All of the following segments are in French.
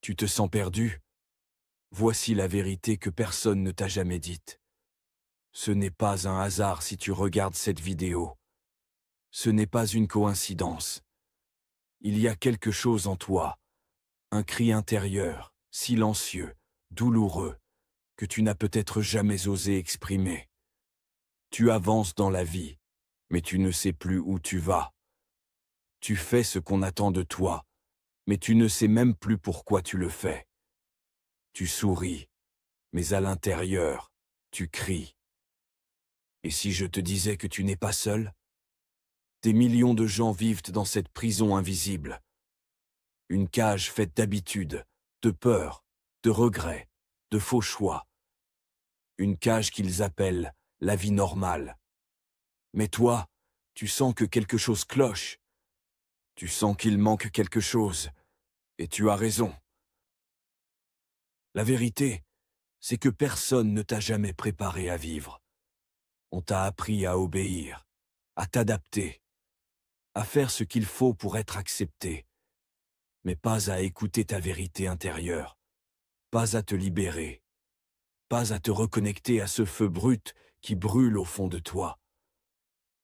Tu te sens perdu? Voici la vérité que personne ne t'a jamais dite. Ce n'est pas un hasard si tu regardes cette vidéo. Ce n'est pas une coïncidence. Il y a quelque chose en toi, un cri intérieur, silencieux, douloureux, que tu n'as peut-être jamais osé exprimer. Tu avances dans la vie, mais tu ne sais plus où tu vas. Tu fais ce qu'on attend de toi, mais tu ne sais même plus pourquoi tu le fais. Tu souris, mais à l'intérieur, tu cries. Et si je te disais que tu n'es pas seul? Des millions de gens vivent dans cette prison invisible. Une cage faite d'habitudes, de peurs, de regrets, de faux choix. Une cage qu'ils appellent la vie normale. Mais toi, tu sens que quelque chose cloche. Tu sens qu'il manque quelque chose. Et tu as raison. La vérité, c'est que personne ne t'a jamais préparé à vivre. On t'a appris à obéir, à t'adapter, à faire ce qu'il faut pour être accepté, mais pas à écouter ta vérité intérieure, pas à te libérer, pas à te reconnecter à ce feu brut qui brûle au fond de toi.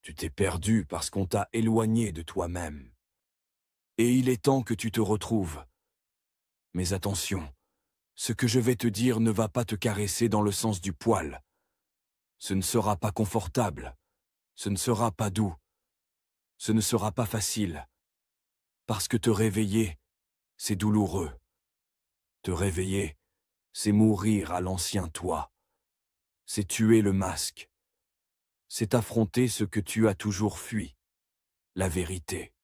Tu t'es perdu parce qu'on t'a éloigné de toi-même. Et il est temps que tu te retrouves. Mais attention, ce que je vais te dire ne va pas te caresser dans le sens du poil. Ce ne sera pas confortable, ce ne sera pas doux, ce ne sera pas facile. Parce que te réveiller, c'est douloureux. Te réveiller, c'est mourir à l'ancien toi. C'est tuer le masque. C'est affronter ce que tu as toujours fui, la vérité.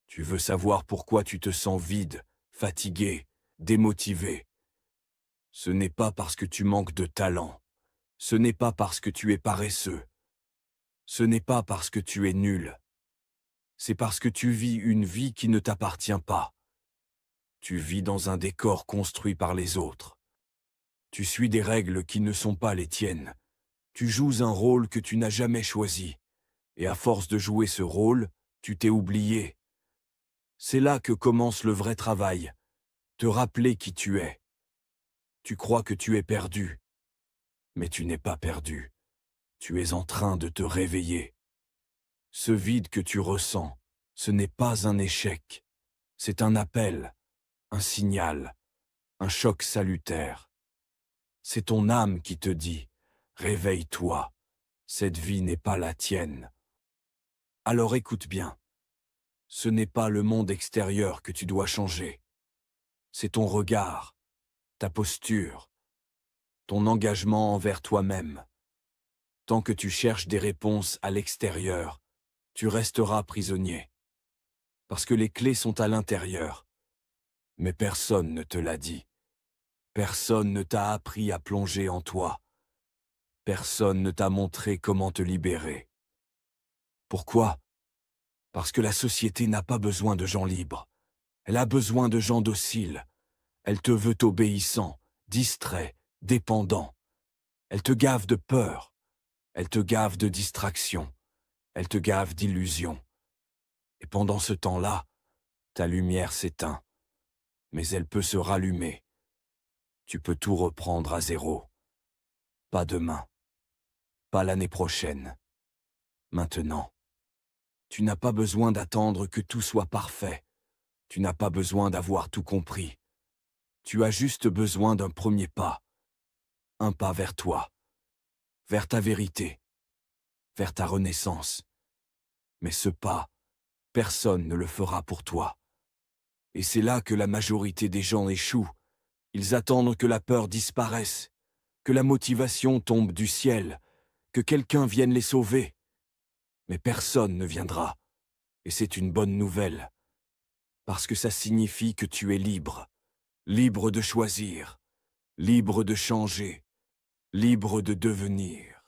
Tu veux savoir pourquoi tu te sens vide, fatigué, démotivé. Ce n'est pas parce que tu manques de talent. Ce n'est pas parce que tu es paresseux. Ce n'est pas parce que tu es nul. C'est parce que tu vis une vie qui ne t'appartient pas. Tu vis dans un décor construit par les autres. Tu suis des règles qui ne sont pas les tiennes. Tu joues un rôle que tu n'as jamais choisi. Et à force de jouer ce rôle, tu t'es oublié. C'est là que commence le vrai travail. Te rappeler qui tu es. Tu crois que tu es perdu. Mais tu n'es pas perdu. Tu es en train de te réveiller. Ce vide que tu ressens, ce n'est pas un échec. C'est un appel, un signal, un choc salutaire. C'est ton âme qui te dit « Réveille-toi, cette vie n'est pas la tienne ». Alors écoute bien. Ce n'est pas le monde extérieur que tu dois changer. C'est ton regard, ta posture, ton engagement envers toi-même. Tant que tu cherches des réponses à l'extérieur, tu resteras prisonnier. Parce que les clés sont à l'intérieur. Mais personne ne te l'a dit. Personne ne t'a appris à plonger en toi. Personne ne t'a montré comment te libérer. Pourquoi? Parce que la société n'a pas besoin de gens libres. Elle a besoin de gens dociles. Elle te veut obéissant, distrait, dépendant. Elle te gave de peur. Elle te gave de distraction. Elle te gave d'illusions. Et pendant ce temps-là, ta lumière s'éteint. Mais elle peut se rallumer. Tu peux tout reprendre à zéro. Pas demain. Pas l'année prochaine. Maintenant. Tu n'as pas besoin d'attendre que tout soit parfait. Tu n'as pas besoin d'avoir tout compris. Tu as juste besoin d'un premier pas. Un pas vers toi. Vers ta vérité. Vers ta renaissance. Mais ce pas, personne ne le fera pour toi. Et c'est là que la majorité des gens échouent. Ils attendent que la peur disparaisse, que la motivation tombe du ciel, que quelqu'un vienne les sauver. Mais personne ne viendra. Et c'est une bonne nouvelle. Parce que ça signifie que tu es libre. Libre de choisir. Libre de changer. Libre de devenir.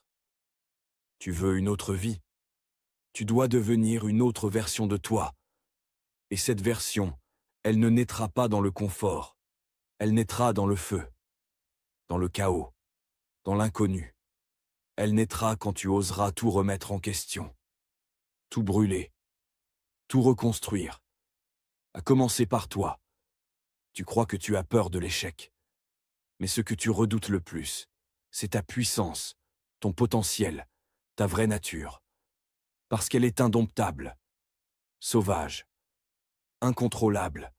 Tu veux une autre vie? Tu dois devenir une autre version de toi. Et cette version, elle ne naîtra pas dans le confort. Elle naîtra dans le feu, dans le chaos, dans l'inconnu. Elle naîtra quand tu oseras tout remettre en question. Tout brûler. Tout reconstruire. À commencer par toi. Tu crois que tu as peur de l'échec. Mais ce que tu redoutes le plus, c'est ta puissance, ton potentiel, ta vraie nature. Parce qu'elle est indomptable, sauvage, incontrôlable,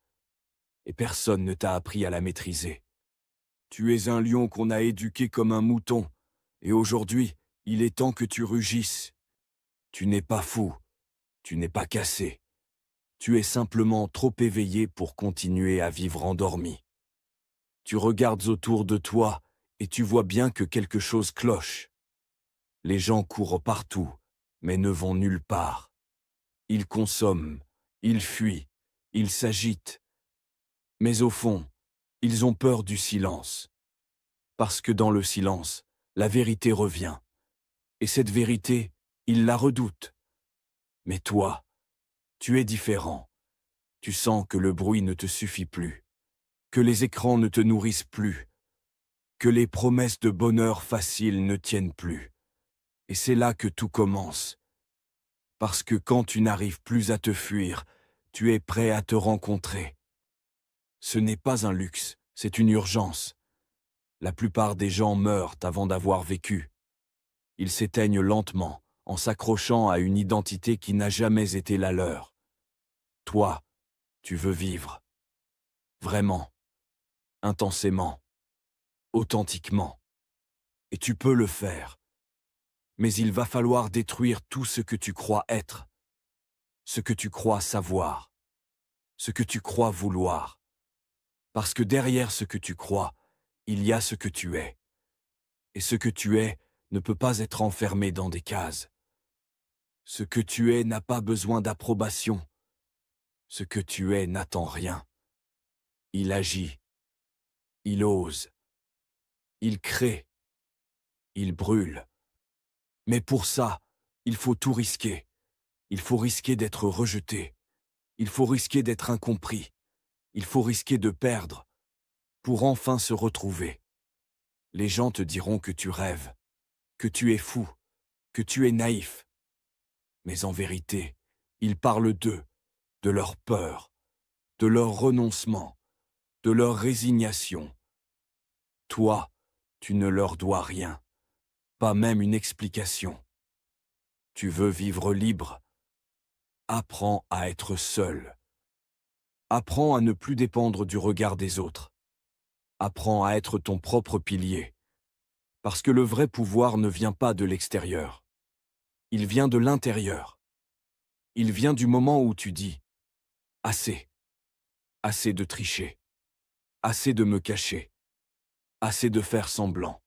et personne ne t'a appris à la maîtriser. Tu es un lion qu'on a éduqué comme un mouton, et aujourd'hui, il est temps que tu rugisses. Tu n'es pas fou, tu n'es pas cassé. Tu es simplement trop éveillé pour continuer à vivre endormi. Tu regardes autour de toi, et tu vois bien que quelque chose cloche. Les gens courent partout, mais ne vont nulle part. Ils consomment, ils fuient, ils s'agitent. Mais au fond, ils ont peur du silence. Parce que dans le silence, la vérité revient. Et cette vérité, ils la redoutent. Mais toi, tu es différent. Tu sens que le bruit ne te suffit plus, que les écrans ne te nourrissent plus, que les promesses de bonheur facile ne tiennent plus. Et c'est là que tout commence. Parce que quand tu n'arrives plus à te fuir, tu es prêt à te rencontrer. Ce n'est pas un luxe, c'est une urgence. La plupart des gens meurent avant d'avoir vécu. Ils s'éteignent lentement, en s'accrochant à une identité qui n'a jamais été la leur. Toi, tu veux vivre. Vraiment. Intensément. Authentiquement. Et tu peux le faire. Mais il va falloir détruire tout ce que tu crois être. Ce que tu crois savoir. Ce que tu crois vouloir. Parce que derrière ce que tu crois, il y a ce que tu es. Et ce que tu es ne peut pas être enfermé dans des cases. Ce que tu es n'a pas besoin d'approbation. Ce que tu es n'attend rien. Il agit. Il ose. Il crée. Il brûle. Mais pour ça, il faut tout risquer. Il faut risquer d'être rejeté. Il faut risquer d'être incompris. Il faut risquer de perdre. Pour enfin se retrouver. Les gens te diront que tu rêves. Que tu es fou. Que tu es naïf. Mais en vérité, ils parlent d'eux, de leur peur, de leur renoncement, de leur résignation. Toi, tu ne leur dois rien, pas même une explication. Tu veux vivre libre? Apprends à être seul. Apprends à ne plus dépendre du regard des autres. Apprends à être ton propre pilier. Parce que le vrai pouvoir ne vient pas de l'extérieur. Il vient de l'intérieur. Il vient du moment où tu dis « Assez. Assez de tricher. Assez de me cacher. Assez de faire semblant.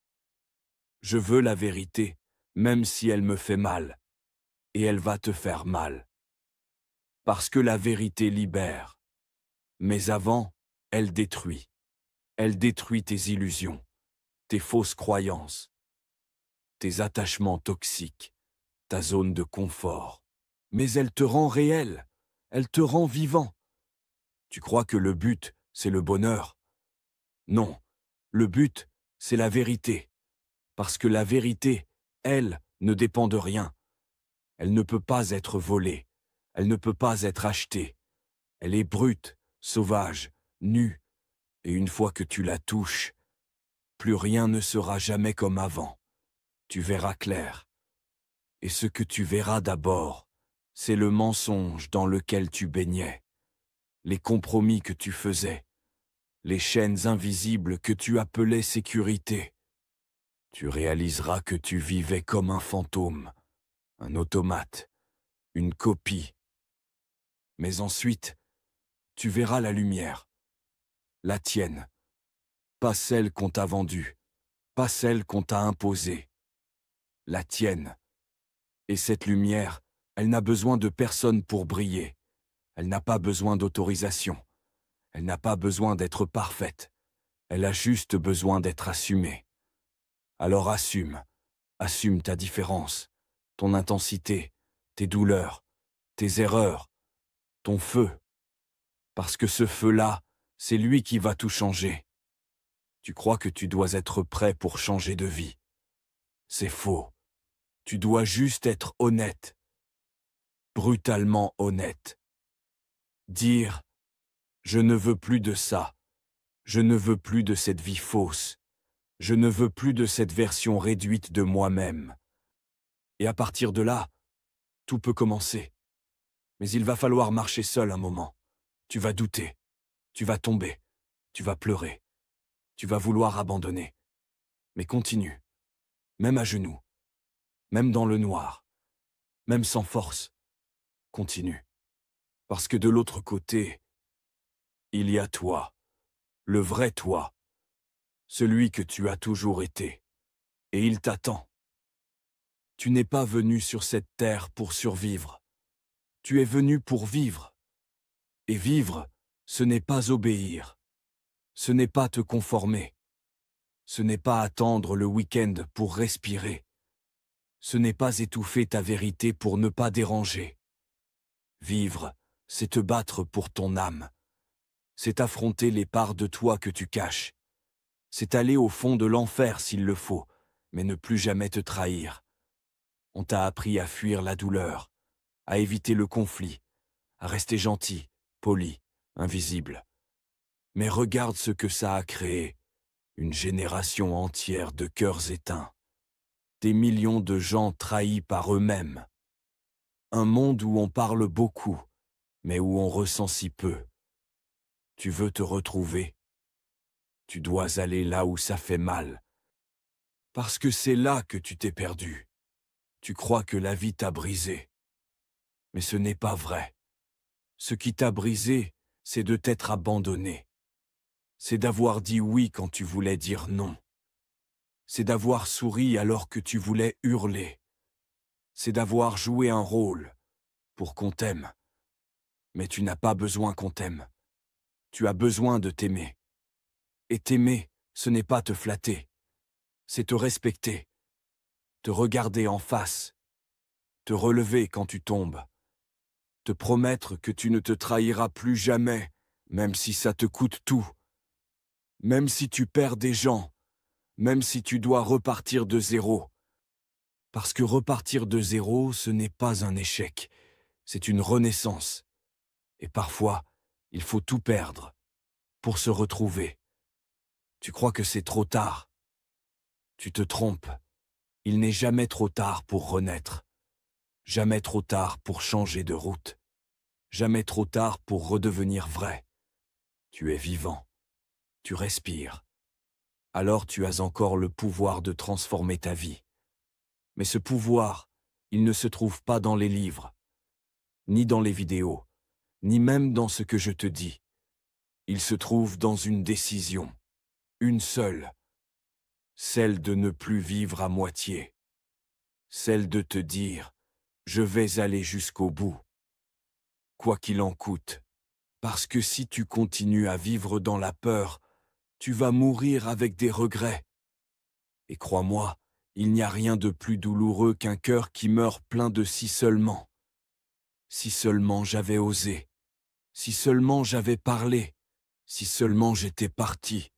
Je veux la vérité, même si elle me fait mal. Et elle va te faire mal. Parce que la vérité libère. Mais avant, elle détruit. Elle détruit tes illusions, tes fausses croyances, tes attachements toxiques, ta zone de confort. Mais elle te rend réel, elle te rend vivant. Tu crois que le but, c'est le bonheur? Non, le but, c'est la vérité. Parce que la vérité, elle, ne dépend de rien. Elle ne peut pas être volée, elle ne peut pas être achetée. Elle est brute, sauvage, nue, et une fois que tu la touches, plus rien ne sera jamais comme avant. Tu verras clair. Et ce que tu verras d'abord, c'est le mensonge dans lequel tu baignais, les compromis que tu faisais, les chaînes invisibles que tu appelais sécurité. Tu réaliseras que tu vivais comme un fantôme, un automate, une copie. Mais ensuite, tu verras la lumière, la tienne, pas celle qu'on t'a vendue, pas celle qu'on t'a imposée, la tienne. Et cette lumière, elle n'a besoin de personne pour briller. Elle n'a pas besoin d'autorisation. Elle n'a pas besoin d'être parfaite. Elle a juste besoin d'être assumée. Alors assume. Assume ta différence, ton intensité, tes douleurs, tes erreurs, ton feu. Parce que ce feu-là, c'est lui qui va tout changer. Tu crois que tu dois être prêt pour changer de vie. C'est faux. Tu dois juste être honnête. Brutalement honnête. Dire « Je ne veux plus de ça » Je ne veux plus de cette vie fausse. Je ne veux plus de cette version réduite de moi-même. Et à partir de là, tout peut commencer. Mais il va falloir marcher seul un moment. Tu vas douter. Tu vas tomber. Tu vas pleurer. Tu vas vouloir abandonner. Mais continue. Même à genoux. Même dans le noir. Même sans force. Continue. Parce que de l'autre côté, il y a toi. Le vrai toi. Celui que tu as toujours été. Et il t'attend. Tu n'es pas venu sur cette terre pour survivre. Tu es venu pour vivre. Et vivre, ce n'est pas obéir. Ce n'est pas te conformer. Ce n'est pas attendre le week-end pour respirer. Ce n'est pas étouffer ta vérité pour ne pas déranger. Vivre, c'est te battre pour ton âme. C'est affronter les parts de toi que tu caches. C'est aller au fond de l'enfer s'il le faut, mais ne plus jamais te trahir. On t'a appris à fuir la douleur, à éviter le conflit, à rester gentil, poli, invisible. Mais regarde ce que ça a créé. Une génération entière de cœurs éteints. Des millions de gens trahis par eux-mêmes. Un monde où on parle beaucoup, mais où on ressent si peu. Tu veux te retrouver? Tu dois aller là où ça fait mal. Parce que c'est là que tu t'es perdu. Tu crois que la vie t'a brisé. Mais ce n'est pas vrai. Ce qui t'a brisé, c'est de t'être abandonné. C'est d'avoir dit oui quand tu voulais dire non. C'est d'avoir souri alors que tu voulais hurler. C'est d'avoir joué un rôle pour qu'on t'aime. Mais tu n'as pas besoin qu'on t'aime. Tu as besoin de t'aimer. Et t'aimer, ce n'est pas te flatter. C'est te respecter. Te regarder en face. Te relever quand tu tombes. Te promettre que tu ne te trahiras plus jamais, même si ça te coûte tout. Même si tu perds des gens. Même si tu dois repartir de zéro. Parce que repartir de zéro, ce n'est pas un échec. C'est une renaissance. Et parfois, il faut tout perdre pour se retrouver. Tu crois que c'est trop tard. Tu te trompes. Il n'est jamais trop tard pour renaître. Jamais trop tard pour changer de route. Jamais trop tard pour redevenir vrai. Tu es vivant. Tu respires. Alors tu as encore le pouvoir de transformer ta vie. Mais ce pouvoir, il ne se trouve pas dans les livres, ni dans les vidéos, ni même dans ce que je te dis. Il se trouve dans une décision, une seule, celle de ne plus vivre à moitié, celle de te dire « je vais aller jusqu'au bout », quoi qu'il en coûte. Parce que si tu continues à vivre dans la peur, tu vas mourir avec des regrets. Et crois-moi, il n'y a rien de plus douloureux qu'un cœur qui meurt plein de si seulement. Si seulement j'avais osé, si seulement j'avais parlé, si seulement j'étais parti,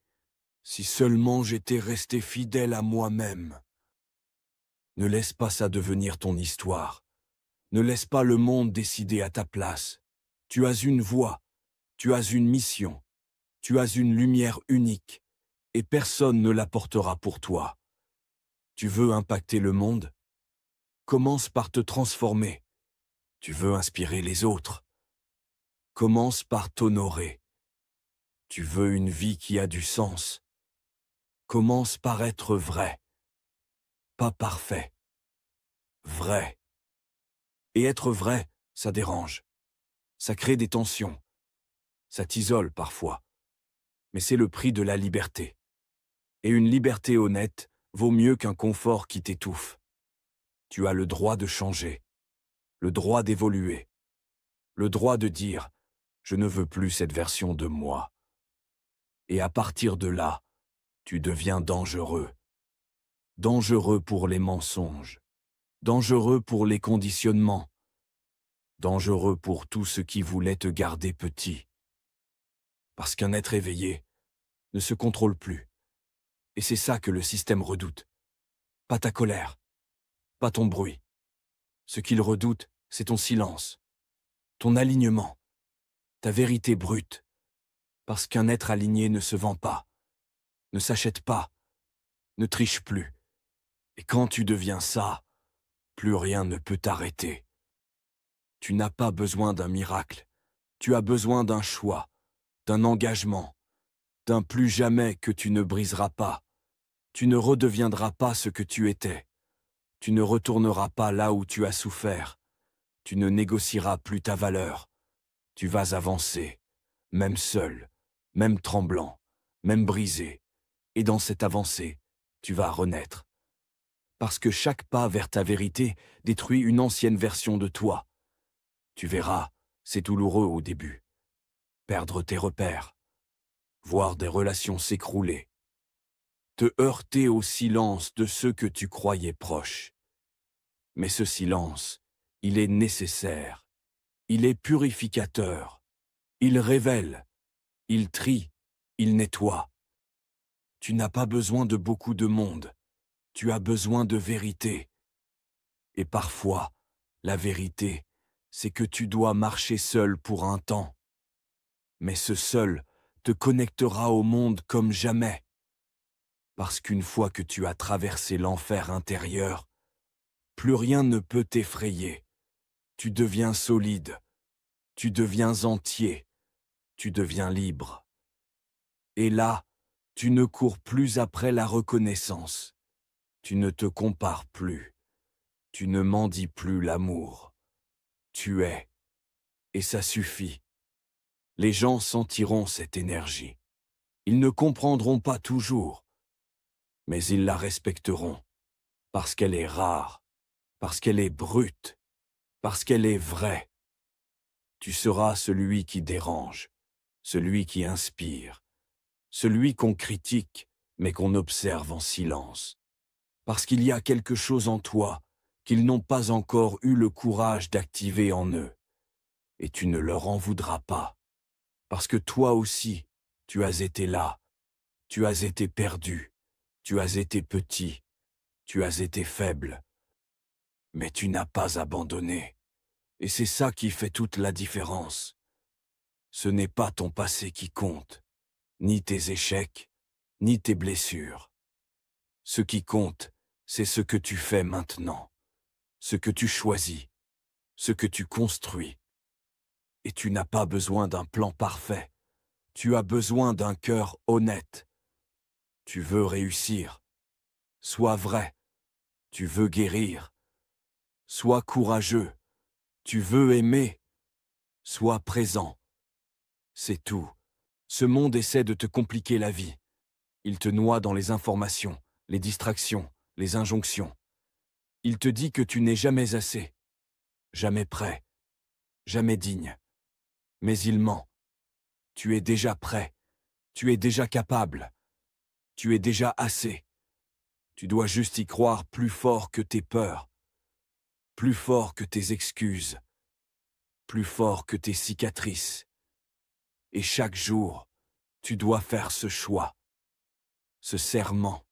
si seulement j'étais resté fidèle à moi-même. Ne laisse pas ça devenir ton histoire. Ne laisse pas le monde décider à ta place. Tu as une voix, tu as une mission, tu as une lumière unique, et personne ne la portera pour toi. Tu veux impacter le monde? Commence par te transformer. Tu veux inspirer les autres? Commence par t'honorer. Tu veux une vie qui a du sens? Commence par être vrai. Pas parfait. Vrai. Et être vrai, ça dérange. Ça crée des tensions. Ça t'isole parfois. Mais c'est le prix de la liberté. Et une liberté honnête vaut mieux qu'un confort qui t'étouffe. Tu as le droit de changer. Le droit d'évoluer. Le droit de dire « je ne veux plus cette version de moi ». Et à partir de là, tu deviens dangereux. Dangereux pour les mensonges. Dangereux pour les conditionnements. Dangereux pour tout ce qui voulait te garder petit. Parce qu'un être éveillé ne se contrôle plus. Et c'est ça que le système redoute. Pas ta colère, pas ton bruit. Ce qu'il redoute, c'est ton silence, ton alignement, ta vérité brute. Parce qu'un être aligné ne se vend pas, ne s'achète pas, ne triche plus. Et quand tu deviens ça, plus rien ne peut t'arrêter. Tu n'as pas besoin d'un miracle, tu as besoin d'un choix, d'un engagement, d'un plus jamais que tu ne briseras pas. Tu ne redeviendras pas ce que tu étais. Tu ne retourneras pas là où tu as souffert. Tu ne négocieras plus ta valeur. Tu vas avancer, même seul, même tremblant, même brisé. Et dans cette avancée, tu vas renaître. Parce que chaque pas vers ta vérité détruit une ancienne version de toi. Tu verras, c'est douloureux au début. Perdre tes repères, voir des relations s'écrouler, te heurter au silence de ceux que tu croyais proches. Mais ce silence, il est nécessaire, il est purificateur, il révèle, il trie, il nettoie. Tu n'as pas besoin de beaucoup de monde, tu as besoin de vérité. Et parfois, la vérité, c'est que tu dois marcher seul pour un temps. Mais ce seul te connectera au monde comme jamais. Parce qu'une fois que tu as traversé l'enfer intérieur, plus rien ne peut t'effrayer. Tu deviens solide, tu deviens entier, tu deviens libre. Et là, tu ne cours plus après la reconnaissance. Tu ne te compares plus. Tu ne mendies plus l'amour. Tu es. Et ça suffit. Les gens sentiront cette énergie. Ils ne comprendront pas toujours, mais ils la respecteront, parce qu'elle est rare, parce qu'elle est brute, parce qu'elle est vraie. Tu seras celui qui dérange, celui qui inspire, celui qu'on critique, mais qu'on observe en silence. Parce qu'il y a quelque chose en toi qu'ils n'ont pas encore eu le courage d'activer en eux. Et tu ne leur en voudras pas. Parce que toi aussi, tu as été là, tu as été perdu, tu as été petit, tu as été faible. Mais tu n'as pas abandonné. Et c'est ça qui fait toute la différence. Ce n'est pas ton passé qui compte, ni tes échecs, ni tes blessures. Ce qui compte, c'est ce que tu fais maintenant, ce que tu choisis, ce que tu construis. Et tu n'as pas besoin d'un plan parfait. Tu as besoin d'un cœur honnête. Tu veux réussir. Sois vrai. Tu veux guérir. Sois courageux. Tu veux aimer. Sois présent. C'est tout. Ce monde essaie de te compliquer la vie. Il te noie dans les informations, les distractions, les injonctions. Il te dit que tu n'es jamais assez, jamais prêt, jamais digne. Mais il ment. Tu es déjà prêt. Tu es déjà capable. Tu es déjà assez. Tu dois juste y croire plus fort que tes peurs, plus fort que tes excuses, plus fort que tes cicatrices. Et chaque jour, tu dois faire ce choix, ce serment.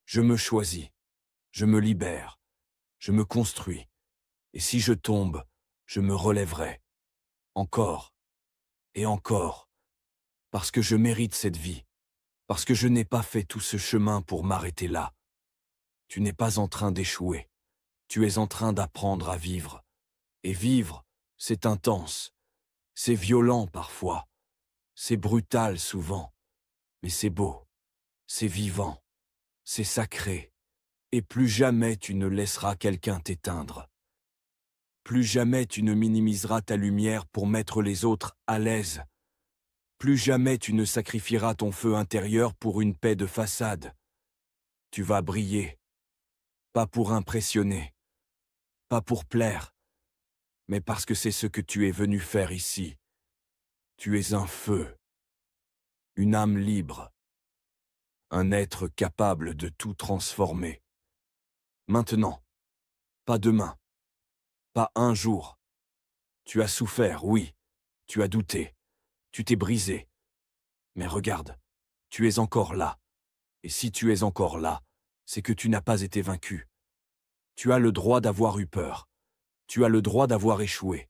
Je me choisis, je me libère, je me construis. Et si je tombe, je me relèverai. Encore et encore. Parce que je mérite cette vie. Parce que je n'ai pas fait tout ce chemin pour m'arrêter là. Tu n'es pas en train d'échouer. Tu es en train d'apprendre à vivre. Et vivre, c'est intense. C'est violent parfois. C'est brutal souvent. Mais c'est beau. C'est vivant. C'est sacré. Et plus jamais tu ne laisseras quelqu'un t'éteindre. Plus jamais tu ne minimiseras ta lumière pour mettre les autres à l'aise. Plus jamais tu ne sacrifieras ton feu intérieur pour une paix de façade. Tu vas briller. Pas pour impressionner. Pas pour plaire. Mais parce que c'est ce que tu es venu faire ici. Tu es un feu. Une âme libre. Un être capable de tout transformer. Maintenant. Pas demain. Pas un jour. Tu as souffert, oui. Tu as douté. Tu t'es brisé. Mais regarde, tu es encore là. Et si tu es encore là, c'est que tu n'as pas été vaincu. Tu as le droit d'avoir eu peur. Tu as le droit d'avoir échoué.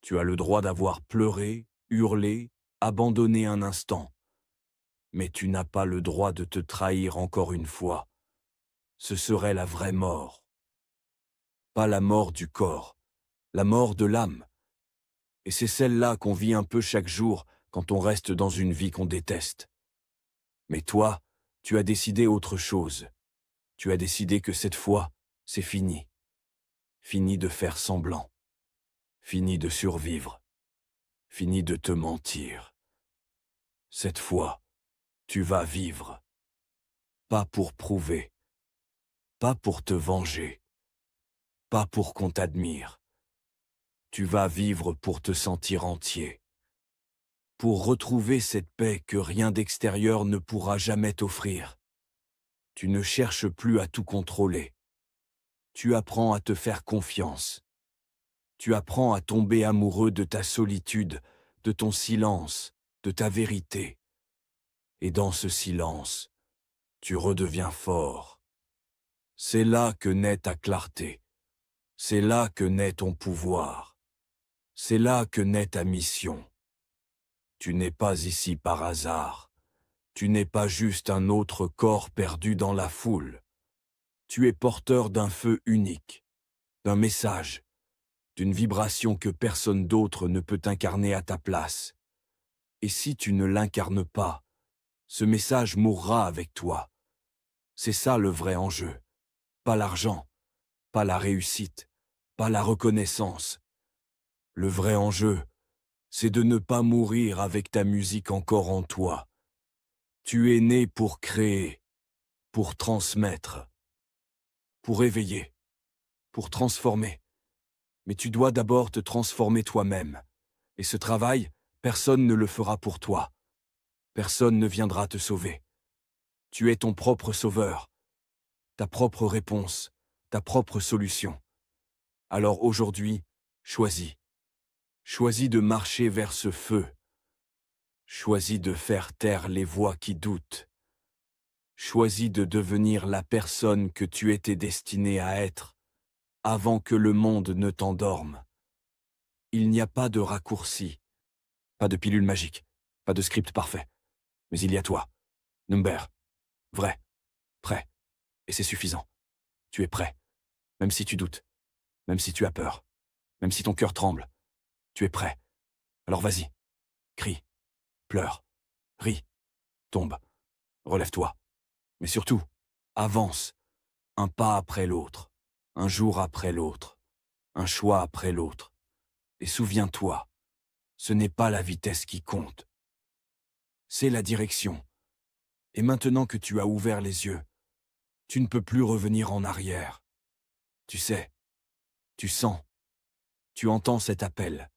Tu as le droit d'avoir pleuré, hurlé, abandonner un instant. Mais tu n'as pas le droit de te trahir encore une fois. Ce serait la vraie mort. Pas la mort du corps, la mort de l'âme. Et c'est celle-là qu'on vit un peu chaque jour quand on reste dans une vie qu'on déteste. Mais toi, tu as décidé autre chose. Tu as décidé que cette fois, c'est fini. Fini de faire semblant. Fini de survivre. Fini de te mentir. Cette fois, tu vas vivre. Pas pour prouver. Pas pour te venger. Pas pour qu'on t'admire. Tu vas vivre pour te sentir entier. Pour retrouver cette paix que rien d'extérieur ne pourra jamais t'offrir. Tu ne cherches plus à tout contrôler. Tu apprends à te faire confiance. Tu apprends à tomber amoureux de ta solitude, de ton silence, de ta vérité. Et dans ce silence, tu redeviens fort. C'est là que naît ta clarté. C'est là que naît ton pouvoir. C'est là que naît ta mission. Tu n'es pas ici par hasard. Tu n'es pas juste un autre corps perdu dans la foule. Tu es porteur d'un feu unique, d'un message, d'une vibration que personne d'autre ne peut incarner à ta place. Et si tu ne l'incarnes pas, ce message mourra avec toi. C'est ça le vrai enjeu. Pas l'argent, pas la réussite, pas la reconnaissance. Le vrai enjeu, c'est de ne pas mourir avec ta musique encore en toi. Tu es né pour créer, pour transmettre, pour éveiller, pour transformer. Mais tu dois d'abord te transformer toi-même. Et ce travail, personne ne le fera pour toi. Personne ne viendra te sauver. Tu es ton propre sauveur, ta propre réponse, ta propre solution. Alors aujourd'hui, choisis. Choisis de marcher vers ce feu. Choisis de faire taire les voix qui doutent. Choisis de devenir la personne que tu étais destiné à être, avant que le monde ne t'endorme. Il n'y a pas de raccourci, pas de pilule magique, pas de script parfait. Mais il y a toi, Number, vrai, prêt. Et c'est suffisant. Tu es prêt. Même si tu doutes, même si tu as peur, même si ton cœur tremble, tu es prêt. Alors vas-y, crie, pleure, ris, tombe, relève-toi. Mais surtout, avance, un pas après l'autre, un jour après l'autre, un choix après l'autre. Et souviens-toi, ce n'est pas la vitesse qui compte. C'est la direction. Et maintenant que tu as ouvert les yeux, tu ne peux plus revenir en arrière. Tu sais, tu sens, tu entends cet appel.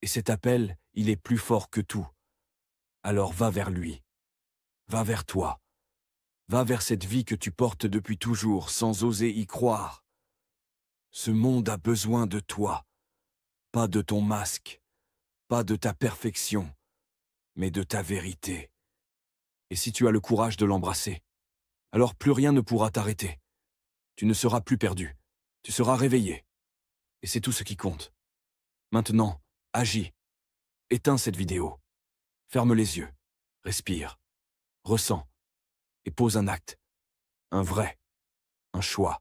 Et cet appel, il est plus fort que tout. Alors va vers lui. Va vers toi. Va vers cette vie que tu portes depuis toujours sans oser y croire. Ce monde a besoin de toi. Pas de ton masque. Pas de ta perfection. Mais de ta vérité. Et si tu as le courage de l'embrasser, alors plus rien ne pourra t'arrêter. Tu ne seras plus perdu. Tu seras réveillé. Et c'est tout ce qui compte. Maintenant, agis. Éteins cette vidéo. Ferme les yeux. Respire. Ressens. Et pose un acte. Un vrai. Un choix.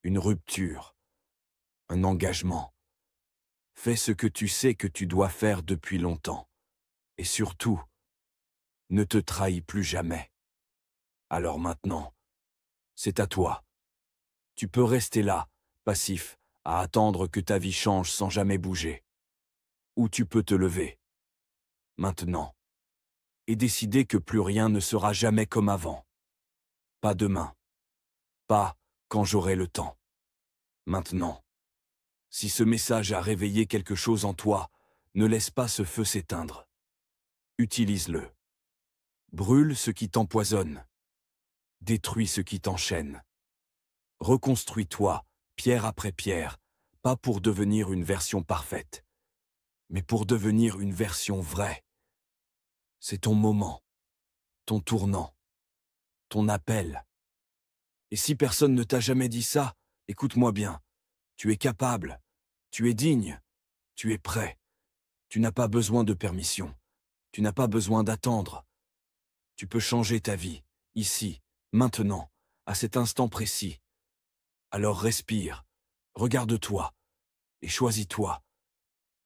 Une rupture. Un engagement. Fais ce que tu sais que tu dois faire depuis longtemps. Et surtout, ne te trahis plus jamais. Alors maintenant, c'est à toi. Tu peux rester là, passif, à attendre que ta vie change sans jamais bouger. Ou tu peux te lever. Maintenant. Et décider que plus rien ne sera jamais comme avant. Pas demain. Pas quand j'aurai le temps. Maintenant. Si ce message a réveillé quelque chose en toi, ne laisse pas ce feu s'éteindre. Utilise-le. Brûle ce qui t'empoisonne. Détruis ce qui t'enchaîne. Reconstruis-toi, pierre après pierre, pas pour devenir une version parfaite, mais pour devenir une version vraie. C'est ton moment, ton tournant, ton appel. Et si personne ne t'a jamais dit ça, écoute-moi bien. Tu es capable, tu es digne, tu es prêt. Tu n'as pas besoin de permission. Tu n'as pas besoin d'attendre. Tu peux changer ta vie, ici, maintenant, à cet instant précis. Alors respire, regarde-toi, et choisis-toi.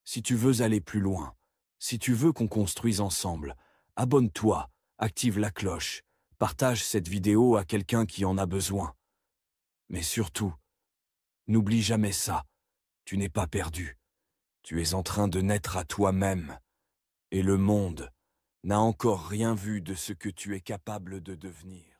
Si tu veux aller plus loin, si tu veux qu'on construise ensemble, abonne-toi, active la cloche, partage cette vidéo à quelqu'un qui en a besoin. Mais surtout, n'oublie jamais ça, tu n'es pas perdu. Tu es en train de naître à toi-même. Et le monde n'a encore rien vu de ce que tu es capable de devenir.